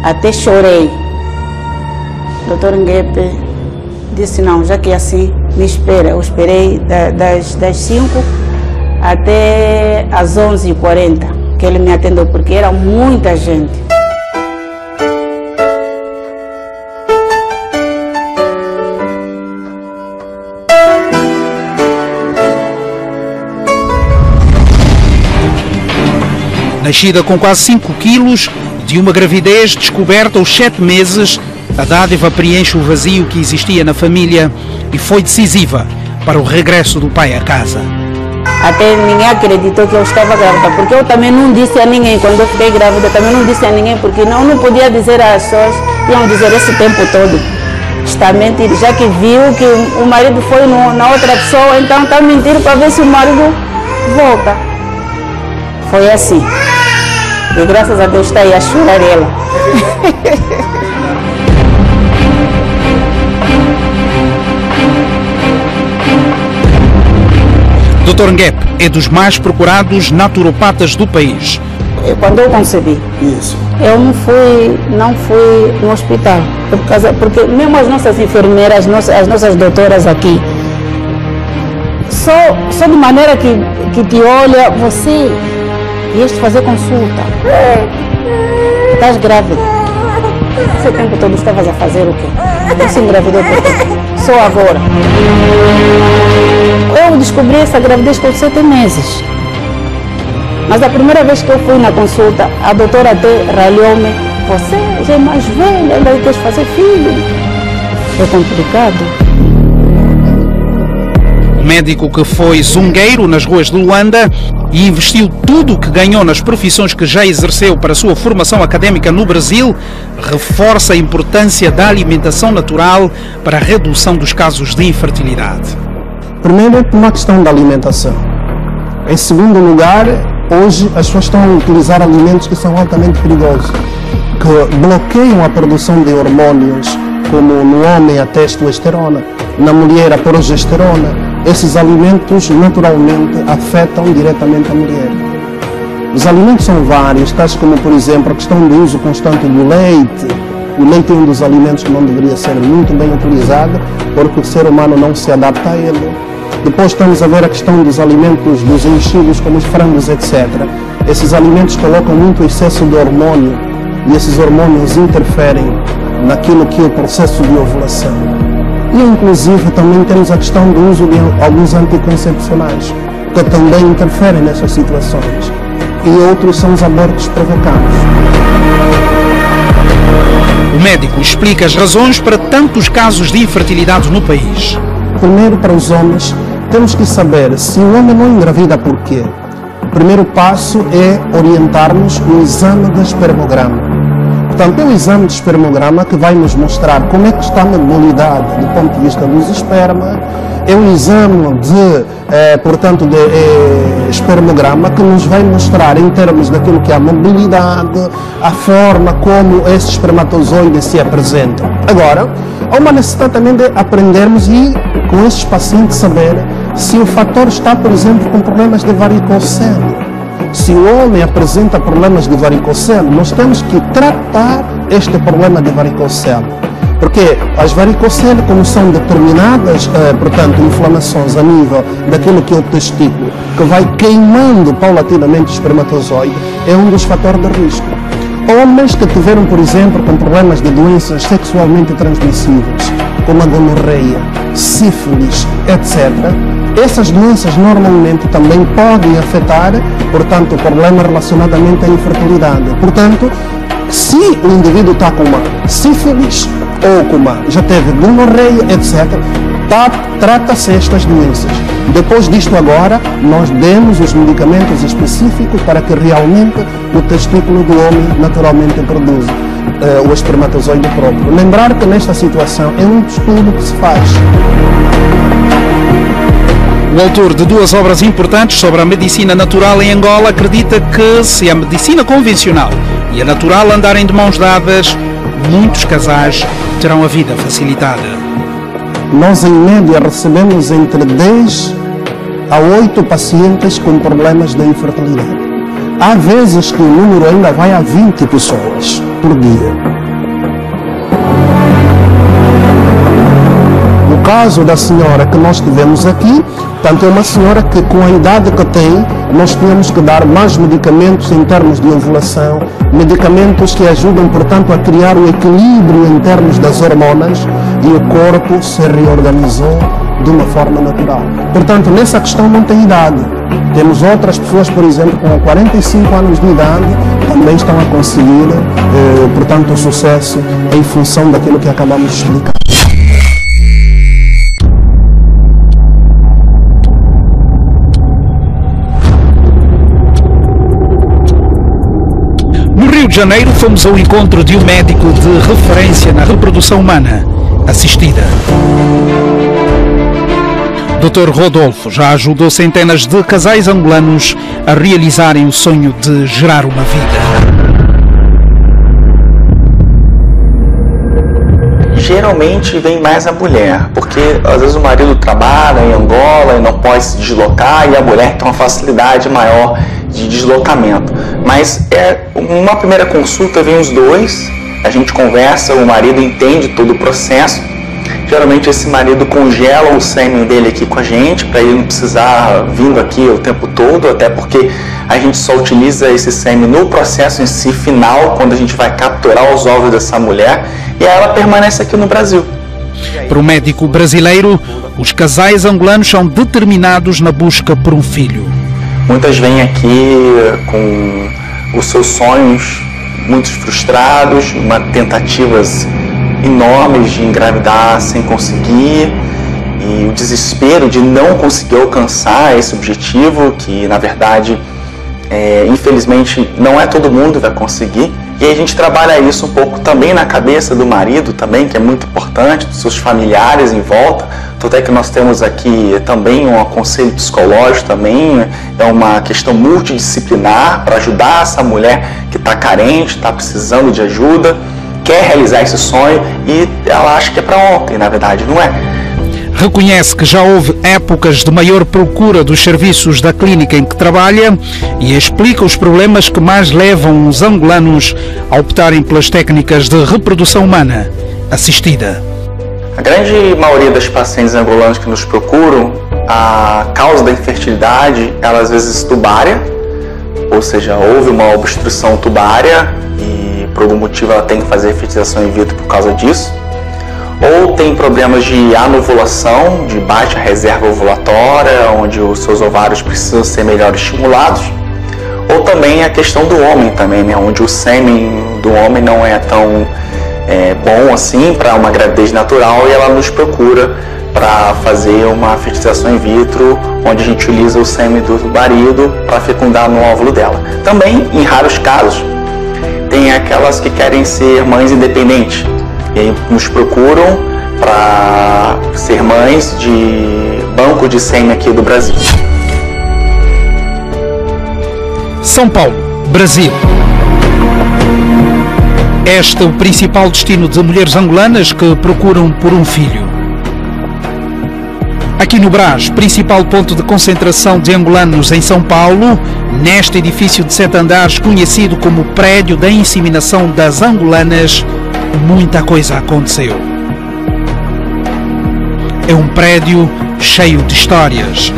Até chorei. O Dr. Ngep disse, não, já que é assim, me espera. Eu esperei das 5 até as 11h40 que ele me atendeu, porque era muita gente. Nascida com quase 5 quilos, de uma gravidez descoberta aos 7 meses, a dádiva preenche o vazio que existia na família e foi decisiva para o regresso do pai a casa. Até ninguém acreditou que eu estava grávida, porque eu também não disse a ninguém, quando eu fiquei grávida, também não disse a ninguém, porque não podia dizer às pessoas, iam dizer esse tempo todo. Está a mentir, já que viu que o marido foi na outra pessoa, então está a mentir para ver se o marido volta. Foi assim. E graças a Deus está aí a chorar ela. Dr. Ngep é dos mais procurados naturopatas do país. Quando eu concebi, eu não fui no hospital, porque mesmo as nossas enfermeiras, as nossas doutoras aqui, só de maneira que te olha, você vieste fazer consulta, estás grávida. Esse tempo todo estavas a fazer o quê? Você engravidou por quê? Só agora. Eu descobri essa gravidez com 7 meses. Mas a primeira vez que eu fui na consulta, a doutora até ralhou-me. Você já é mais velha, ainda quer fazer filho. É complicado. O médico que foi zungueiro nas ruas de Luanda e investiu tudo o que ganhou nas profissões que já exerceu para a sua formação académica no Brasil, reforça a importância da alimentação natural para a redução dos casos de infertilidade. Primeiro, é uma questão da alimentação. Em segundo lugar, hoje as pessoas estão a utilizar alimentos que são altamente perigosos, que bloqueiam a produção de hormônios, como no homem a testosterona, na mulher a progesterona. Esses alimentos naturalmente afetam diretamente a mulher. Os alimentos são vários, tais como, por exemplo, a questão do uso constante do leite. O leite é um dos alimentos que não deveria ser muito bem utilizado, porque o ser humano não se adapta a ele. Depois estamos a ver a questão dos alimentos, dos enchidos, como os frangos, etc. Esses alimentos colocam muito excesso de hormônio, e esses hormônios interferem naquilo que é o processo de ovulação. E, inclusive, também temos a questão do uso de alguns anticoncepcionais, que também interferem nessas situações. E outros são os abortos provocados. O médico explica as razões para tantos casos de infertilidade no país. Primeiro, para os homens, temos que saber se o homem não engravida por quê. O primeiro passo é orientar-nos no exame de espermograma. Portanto, é o exame de espermograma que vai nos mostrar como é que está a mobilidade do ponto de vista dos esperma. É um exame de espermograma que nos vai mostrar em termos daquilo que é a mobilidade, a forma como esse espermatozoide se apresenta. Agora, há uma necessidade também de aprendermos e com esses pacientes saber se o fator está, por exemplo, com problemas de varicocele. Se o homem apresenta problemas de varicocele, nós temos que tratar este problema de varicocele. Porque as varicoceles, como são determinadas, inflamações a nível daquilo que é o testículo, que vai queimando paulatinamente o espermatozoide, é um dos fatores de risco. Homens que tiveram, por exemplo, com problemas de doenças sexualmente transmissíveis, como a gonorreia, sífilis, etc., essas doenças normalmente também podem afetar, portanto, o problema relacionadamente à infertilidade. Portanto, se o indivíduo está com uma sífilis ou com uma, já teve gonorreia, etc., trata-se estas doenças. Depois disto agora, nós demos os medicamentos específicos para que realmente o testículo do homem naturalmente produza o espermatozoide próprio. Lembrar que nesta situação é um estudo que se faz. O autor de duas obras importantes sobre a medicina natural em Angola acredita que, se a medicina convencional e a natural andarem de mãos dadas, muitos casais terão a vida facilitada. Nós, em média, recebemos entre 10 a 8 pacientes com problemas de infertilidade. Há vezes que o número ainda vai a 20 pessoas por dia. O caso da senhora que nós tivemos aqui, tanto é uma senhora que, com a idade que tem, nós tínhamos que dar mais medicamentos em termos de ovulação, medicamentos que ajudam, portanto, a criar o equilíbrio em termos das hormonas, e o corpo se reorganizou de uma forma natural. Portanto, nessa questão não tem idade. Temos outras pessoas, por exemplo, com 45 anos de idade, também estão a conseguir, portanto, o sucesso em função daquilo que acabamos de explicar. No Rio de Janeiro, fomos ao encontro de um médico de referência na reprodução humana assistida. Dr. Rodolfo já ajudou centenas de casais angolanos a realizarem o sonho de gerar uma vida. Geralmente vem mais a mulher, porque às vezes o marido trabalha em Angola e não pode se deslocar, e a mulher tem uma facilidade maior de deslocamento. Mas uma primeira consulta vem os dois, a gente conversa, o marido entende todo o processo. Geralmente esse marido congela o sêmen dele aqui com a gente, para ele não precisar vindo aqui o tempo todo, até porque a gente só utiliza esse sêmen no processo em si final, quando a gente vai capturar os ovos dessa mulher, e ela permanece aqui no Brasil. Para o médico brasileiro, os casais angolanos são determinados na busca por um filho. Muitas vêm aqui com os seus sonhos muito frustrados, tentativas enormes de engravidar sem conseguir, e o desespero de não conseguir alcançar esse objetivo, que na verdade, infelizmente, não é todo mundo que vai conseguir. E aí a gente trabalha isso um pouco também na cabeça do marido também, que é muito importante, dos seus familiares em volta. Tanto é que nós temos aqui também um conselho psicológico também, é uma questão multidisciplinar para ajudar essa mulher que está carente, está precisando de ajuda, quer realizar esse sonho e ela acha que é para ontem, na verdade, não é. Reconhece que já houve épocas de maior procura dos serviços da clínica em que trabalha e explica os problemas que mais levam os angolanos a optarem pelas técnicas de reprodução humana assistida. A grande maioria das pacientes angolanas que nos procuram, a causa da infertilidade, ela às vezes tubária, ou seja, houve uma obstrução tubária e por algum motivo ela tem que fazer fertilização in vitro por causa disso. Ou tem problemas de anovulação, de baixa reserva ovulatória, onde os seus ovários precisam ser melhor estimulados. Ou também a questão do homem também, né? Onde o sêmen do homem não é tão bom assim para uma gravidez natural e ela nos procura para fazer uma fertilização in vitro, onde a gente utiliza o sêmen do marido para fecundar no óvulo dela. Também, em raros casos, tem aquelas que querem ser mães independentes e aí nos procuram para ser mães de banco de sêmen aqui do Brasil. São Paulo, Brasil. Este é o principal destino de mulheres angolanas que procuram por um filho. Aqui no Brás, principal ponto de concentração de angolanos em São Paulo, neste edifício de 7 andares conhecido como Prédio da Inseminação das Angolanas, muita coisa aconteceu. É um prédio cheio de histórias.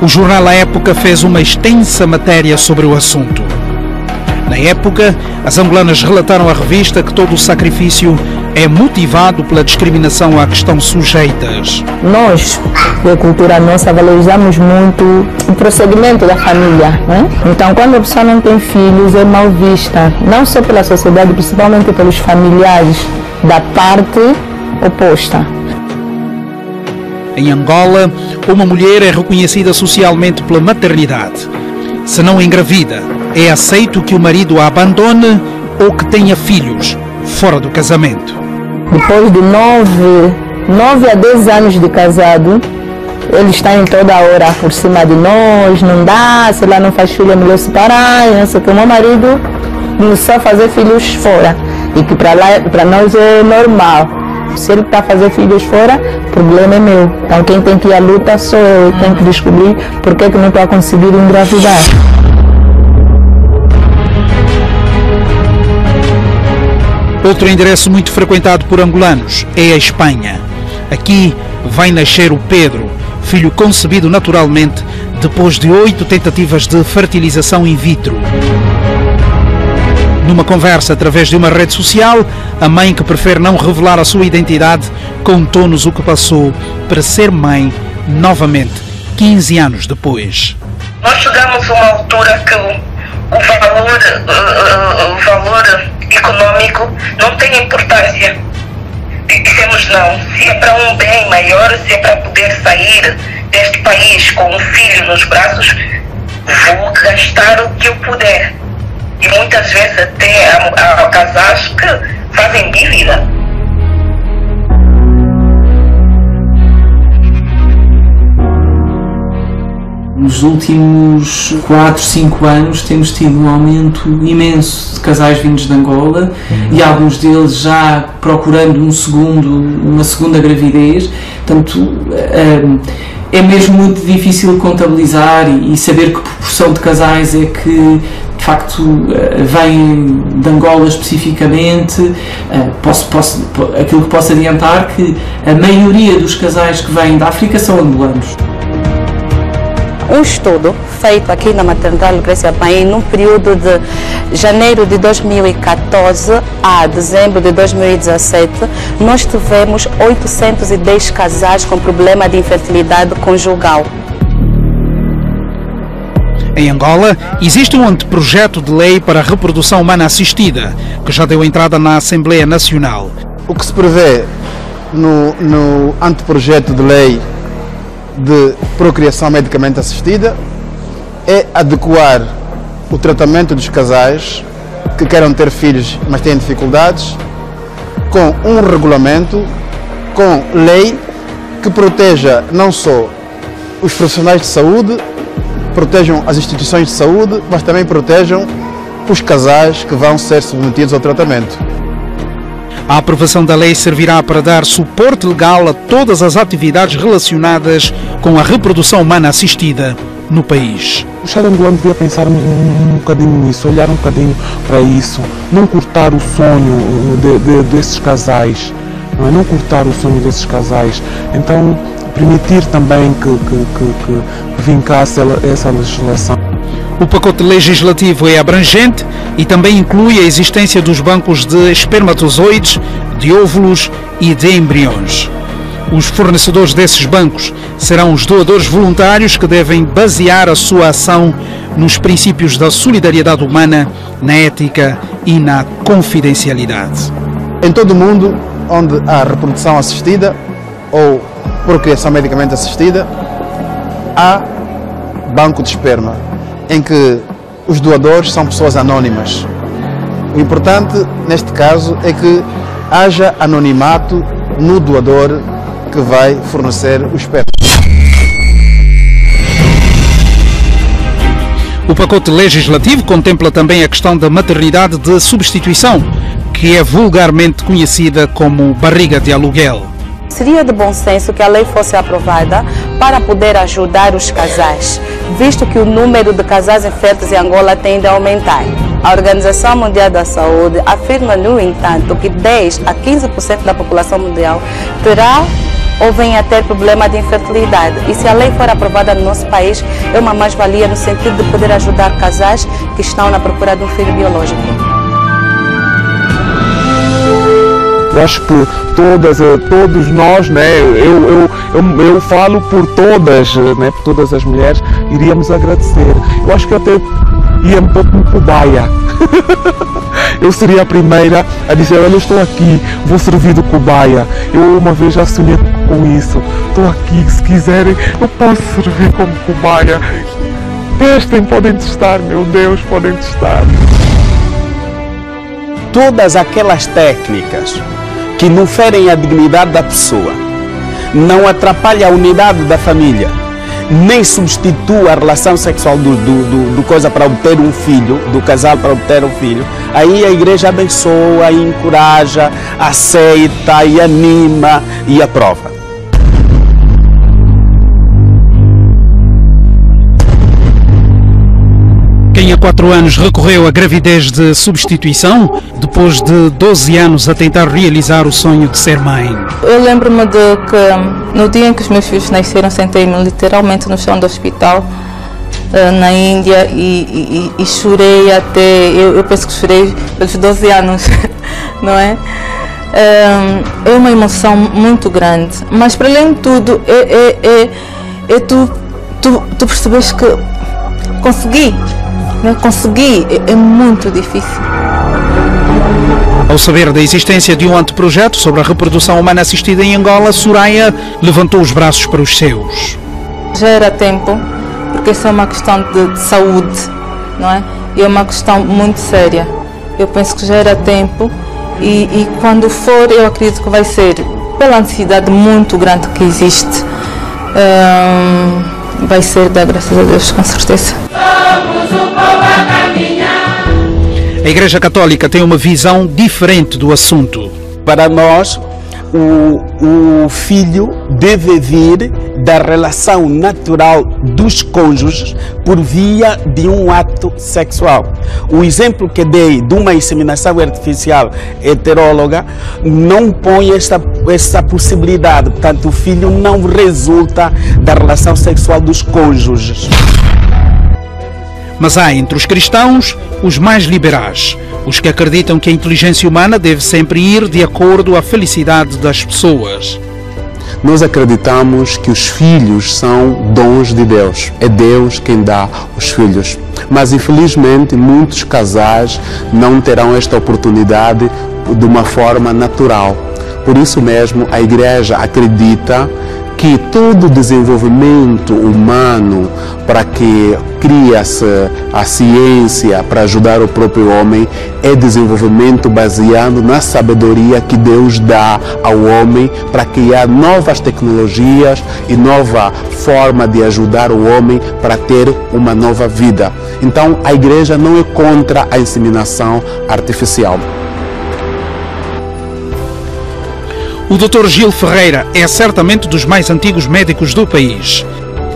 O jornal A Época fez uma extensa matéria sobre o assunto. Na época, as angolanas relataram à revista que todo o sacrifício é motivado pela discriminação a que estão sujeitas. Nós, da cultura nossa, valorizamos muito o procedimento da família, né? Então, quando a pessoa não tem filhos, é mal vista, não só pela sociedade, principalmente pelos familiares da parte oposta. Em Angola, uma mulher é reconhecida socialmente pela maternidade. Se não engravida, é aceito que o marido a abandone ou que tenha filhos fora do casamento. Depois de 9 a 10 anos de casado, ele está em toda hora por cima de nós, não dá, se ela não faz filho é melhor separar, não sei o que. O meu marido começou a fazer filhos fora e que para nós é normal. Se ele está a fazer filhos fora, o problema é meu. Então quem tem que ir à luta sou eu, tenho que descobrir por que não estou a conseguir engravidar. Outro endereço muito frequentado por angolanos é a Espanha. Aqui vai nascer o Pedro, filho concebido naturalmente depois de 8 tentativas de fertilização in vitro. Numa conversa através de uma rede social, a mãe, que prefere não revelar a sua identidade, contou-nos o que passou para ser mãe novamente, 15 anos depois. Nós chegamos a uma altura que o valor econômico não tem importância. Dissemos não, se é para um bem maior, se é para poder sair deste país com um filho nos braços, vou gastar o que eu puder. E muitas vezes até há casais que fazem dívida. Nos últimos 4, 5 anos temos tido um aumento imenso de casais vindos de Angola e alguns deles já procurando uma segunda gravidez. Portanto, é mesmo muito difícil contabilizar e saber que proporção de casais é que de facto vêm de Angola especificamente. Aquilo que posso adiantar que a maioria dos casais que vêm da África são angolanos. Um estudo feito aqui na Maternidade Lucrécia Paim no período de janeiro de 2014 a dezembro de 2017, nós tivemos 810 casais com problema de infertilidade conjugal. Em Angola, existe um anteprojeto de lei para a reprodução humana assistida, que já deu entrada na Assembleia Nacional. O que se prevê no anteprojeto de lei de procriação medicamente assistida é adequar o tratamento dos casais que queiram ter filhos, mas têm dificuldades, com um regulamento, com lei que proteja não só os profissionais de saúde, protejam as instituições de saúde, mas também protejam os casais que vão ser submetidos ao tratamento. A aprovação da lei servirá para dar suporte legal a todas as atividades relacionadas com a reprodução humana assistida no país. O Estado angolano devia pensar um bocadinho nisso, olhar um bocadinho para isso, não cortar o sonho desses casais, não cortar o sonho desses casais. Então, permitir também que vincasse essa legislação. O pacote legislativo é abrangente e também inclui a existência dos bancos de espermatozoides, de óvulos e de embriões. Os fornecedores desses bancos serão os doadores voluntários que devem basear a sua ação nos princípios da solidariedade humana, na ética e na confidencialidade. Em todo o mundo onde há reprodução assistida ou procriação medicamente assistida, há banco de esperma, em que os doadores são pessoas anónimas. O importante, neste caso, é que haja anonimato no doador que vai fornecer o esperma. O pacote legislativo contempla também a questão da maternidade de substituição, que é vulgarmente conhecida como barriga de aluguel. Seria de bom senso que a lei fosse aprovada para poder ajudar os casais, visto que o número de casais inférteis em Angola tende a aumentar. A Organização Mundial da Saúde afirma, no entanto, que 10 a 15% da população mundial terá ou vem a ter problema de infertilidade. E se a lei for aprovada no nosso país, é uma mais-valia no sentido de poder ajudar casais que estão na procura de um filho biológico. Eu acho que todos nós, né, eu falo por todas, né, por todas as mulheres, iríamos agradecer. Eu acho que até ia um pouco como cobaia. Eu seria a primeira a dizer, olha, eu estou aqui, vou servir de cobaia. Eu uma vez já sonhei com isso. Estou aqui, se quiserem, eu posso servir como cobaia. Testem, podem testar, meu Deus, podem testar. Todas aquelas técnicas que não ferem a dignidade da pessoa, não atrapalham a unidade da família, nem substitua a relação sexual do coisa para obter um filho, do casal para obter um filho, aí a igreja abençoa, encoraja, aceita e anima e aprova. Quem há 4 anos recorreu à gravidez de substituição, depois de 12 anos a tentar realizar o sonho de ser mãe. Eu lembro-me de que no dia em que os meus filhos nasceram, sentei-me literalmente no chão do hospital na Índia e chorei até, eu penso que chorei pelos 12 anos, não é? É uma emoção muito grande, mas para além de tudo, tu percebes que consegui. É muito difícil. Ao saber da existência de um anteprojeto sobre a reprodução humana assistida em Angola, Soraya levantou os braços para os seus. Já era tempo, porque isso é uma questão de saúde, não é? E é uma questão muito séria. Eu penso que já era tempo e quando for, eu acredito que vai ser pela necessidade muito grande que existe. Vai ser da graças a Deus, com certeza. A Igreja Católica tem uma visão diferente do assunto. Para nós, o filho deve vir da relação natural dos cônjuges por via de um ato sexual. O exemplo que dei de uma inseminação artificial heteróloga não põe essa possibilidade. Portanto, o filho não resulta da relação sexual dos cônjuges. Mas há entre os cristãos os mais liberais, os que acreditam que a inteligência humana deve sempre ir de acordo à felicidade das pessoas. Nós acreditamos que os filhos são dons de Deus. É Deus quem dá os filhos. Mas, infelizmente, muitos casais não terão esta oportunidade de uma forma natural. Por isso mesmo, a Igreja acredita que todo o desenvolvimento humano para que cria-se a ciência para ajudar o próprio homem é desenvolvimento baseado na sabedoria que Deus dá ao homem para criar novas tecnologias e nova forma de ajudar o homem para ter uma nova vida. Então, a Igreja não é contra a inseminação artificial. O Dr. Gil Ferreira é certamente dos mais antigos médicos do país.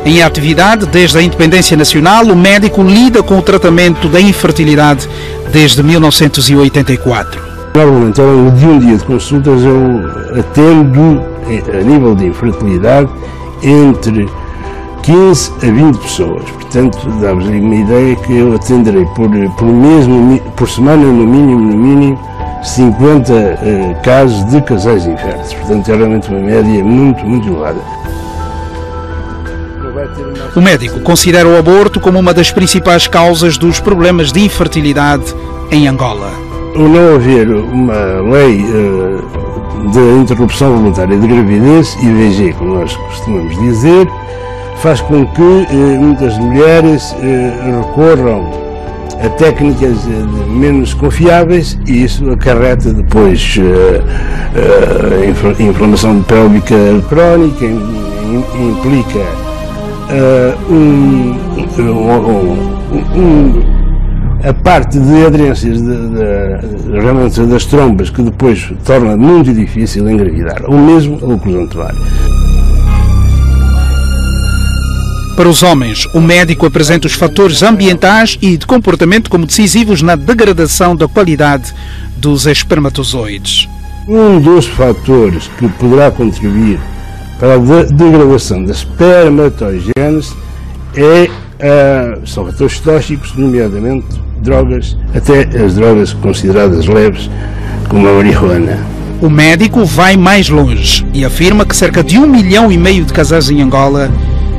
Em atividade desde a independência nacional, o médico lida com o tratamento da infertilidade desde 1984. Normalmente, ao longo de um dia de consultas, eu atendo, a nível de infertilidade, entre 15 a 20 pessoas. Portanto, dá-vos uma ideia que eu atenderei por semana, no mínimo, 50 casos de casais inférteis. Portanto, é realmente uma média muito elevada. O médico considera o aborto como uma das principais causas dos problemas de infertilidade em Angola. O não haver uma lei de interrupção voluntária de gravidez, IVG, como nós costumamos dizer, faz com que muitas mulheres recorram a técnicas menos confiáveis e isso acarreta depois inflamação pélvica crónica, implica a parte de aderências realmente das trombas que depois torna muito difícil engravidar, ou mesmo a oclusão torácica. Para os homens, o médico apresenta os fatores ambientais e de comportamento como decisivos na degradação da qualidade dos espermatozoides. Um dos fatores que poderá contribuir para a degradação da espermatogênese são fatores tóxicos, nomeadamente drogas, até as drogas consideradas leves, como a marihuana. O médico vai mais longe e afirma que cerca de 1,5 milhão de casais em Angola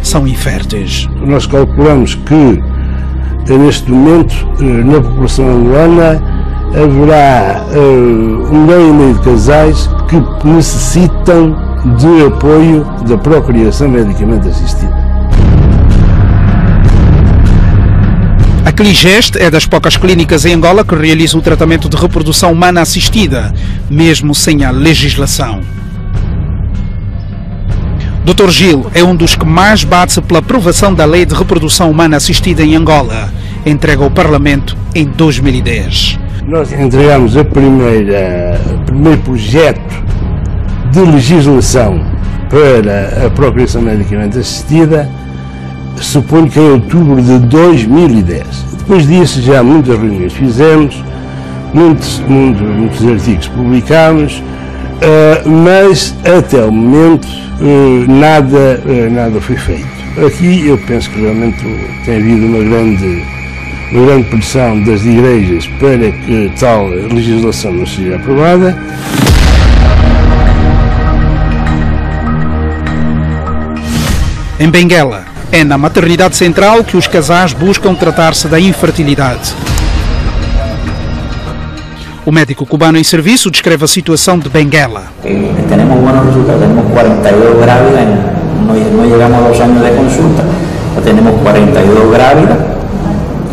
são inférteis. Nós calculamos que, neste momento, na população angolana, haverá 1,5 milhão de casais que necessitam de apoio da procriação medicamente assistida. A Cligeste é das poucas clínicas em Angola que realiza o tratamento de reprodução humana assistida, mesmo sem a legislação. Dr. Gil é um dos que mais bate-se pela aprovação da Lei de Reprodução Humana Assistida em Angola, entregue ao Parlamento em 2010. Nós entregamos o primeiro projeto de legislação para a procriação medicamente assistida, suponho que em outubro de 2010. Depois disso já muitas reuniões fizemos, muitos artigos publicámos, mas até o momento nada foi feito. Aqui eu penso que realmente tem havido uma grande pressão das igrejas para que tal legislação não seja aprovada. Em Benguela, é na maternidade central que os casais buscam tratar-se da infertilidade. O médico cubano em serviço descreve a situação de Benguela. Temos buenos resultados, temos 42 grávidas, no llegamos a 2 años de consulta, temos 42 grávidas,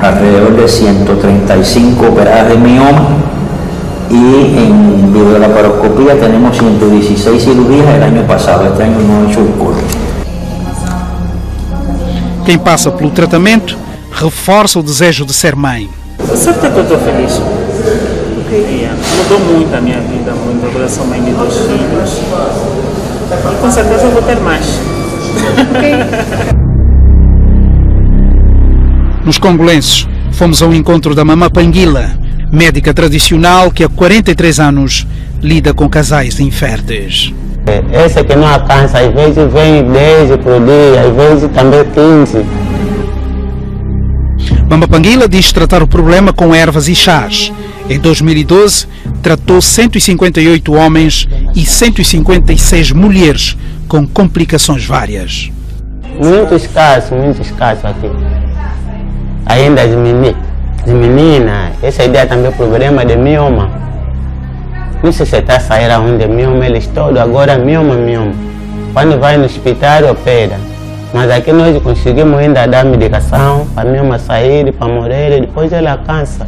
alrededor de 135 operadas de mioma y en videolaparoscopía tenemos 116 cirugías el año pasado, este año no he hecho el coro. Quem passa pelo tratamento reforça o desejo de ser mãe. Certo que eu estou feliz. Mudou muito a minha vida, muito. Agora sou mãe de 2 filhos. E com certeza eu vou ter mais. Nos congolenses, fomos ao encontro da Mama Panguila, médica tradicional que há 43 anos lida com casais inférteis. Esse que não alcança, às vezes vem 10 por dia, às vezes também 15. Mama Panguila diz tratar o problema com ervas e chás. Em 2012, tratou 158 homens e 156 mulheres com complicações várias. Muitos casos aqui. Ainda as meninas, essa ideia também é o problema de mioma. Não sei se está a sair aonde mioma, eles todos agora mioma. Quando vai no hospital, opera. Mas aqui nós conseguimos ainda dar medicação para a mioma sair, para morrer, e depois ela cansa.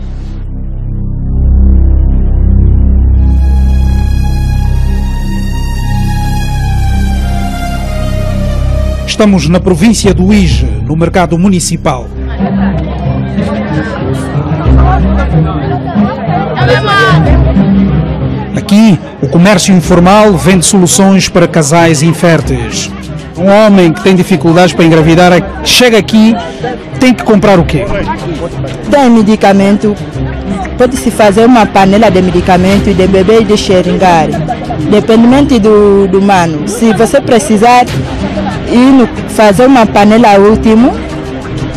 Estamos na província do Ije, no mercado municipal. Aqui, o comércio informal vende soluções para casais inférteis. Um homem que tem dificuldades para engravidar, chega aqui, tem que comprar o quê? Tem medicamento, pode-se fazer uma panela de medicamento de bebê e de xeringar, dependente do mano. Se você precisar ir fazer uma panela última,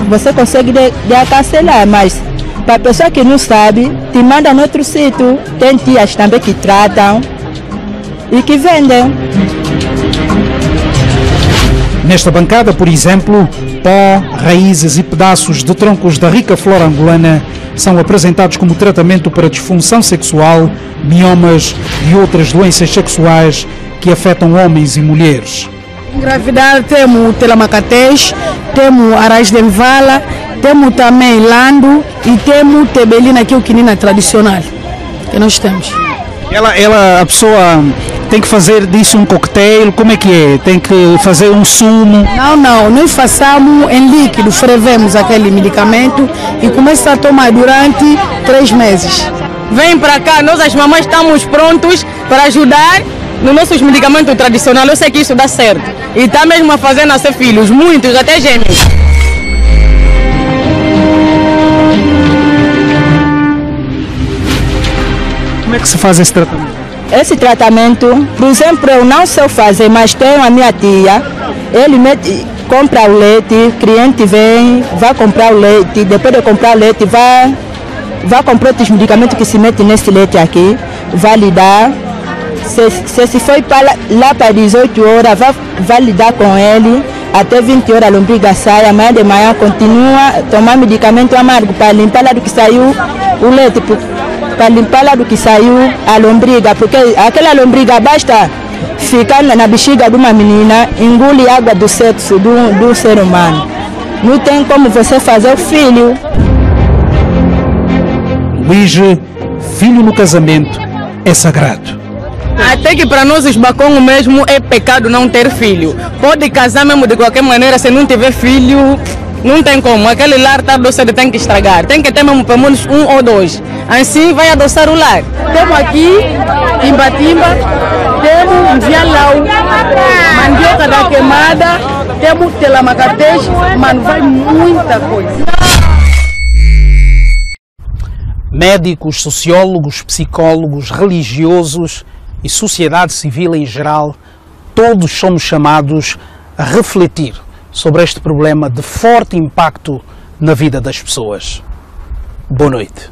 você consegue de acancelar, mas para a pessoa que não sabe, te manda em outro sítio. Tem tias também que tratam e que vendem. Nesta bancada, por exemplo, pó, raízes e pedaços de troncos da rica flora angolana são apresentados como tratamento para disfunção sexual, miomas e outras doenças sexuais que afetam homens e mulheres. Engravidar temos telamacatés, temos araiz de envala, temos também lando e temos tebelina, que é o quinina tradicional que nós temos. A pessoa tem que fazer disso um coquetel, como é que é? Tem que fazer um sumo? Não, nós façamos em líquido, fervemos aquele medicamento e começa a tomar durante 3 meses. Vem para cá, nós as mamães estamos prontos para ajudar nos nossos medicamentos tradicionais. Eu sei que isso dá certo. E está mesmo a fazer nascer filhos, muitos, até gêmeos. Como é que se faz esse tratamento? Esse tratamento, por exemplo, eu não sei fazer, mas tenho a minha tia, ele compra o leite, o cliente vem, vai comprar o leite, depois de comprar o leite, vai comprar outros medicamentos que se metem nesse leite aqui, vai lhe dar. Se foi lá para 18 horas, vai lidar com ele, até 20 horas a lombriga sai, amanhã de manhã continua a tomar medicamento amargo para limpar lá do que saiu o leite, para limpar lá do que saiu a lombriga, porque aquela lombriga basta ficar na bexiga de uma menina, engole água do sexo do ser humano. Não tem como você fazer o filho. Luís, filho no casamento é sagrado. Até que para nós os bacongos mesmo é pecado não ter filho. Pode casar mesmo de qualquer maneira, se não tiver filho, não tem como. Aquele lar tarde ou cedo tem que estragar. Tem que ter mesmo pelo menos 1 ou 2. Assim vai adoçar o lar. Temos aqui timba-timba, temos vialau, mandioca da queimada, temos telamacatés, mano, vai muita coisa. Médicos, sociólogos, psicólogos, religiosos e sociedade civil em geral, todos somos chamados a refletir sobre este problema de forte impacto na vida das pessoas. Boa noite.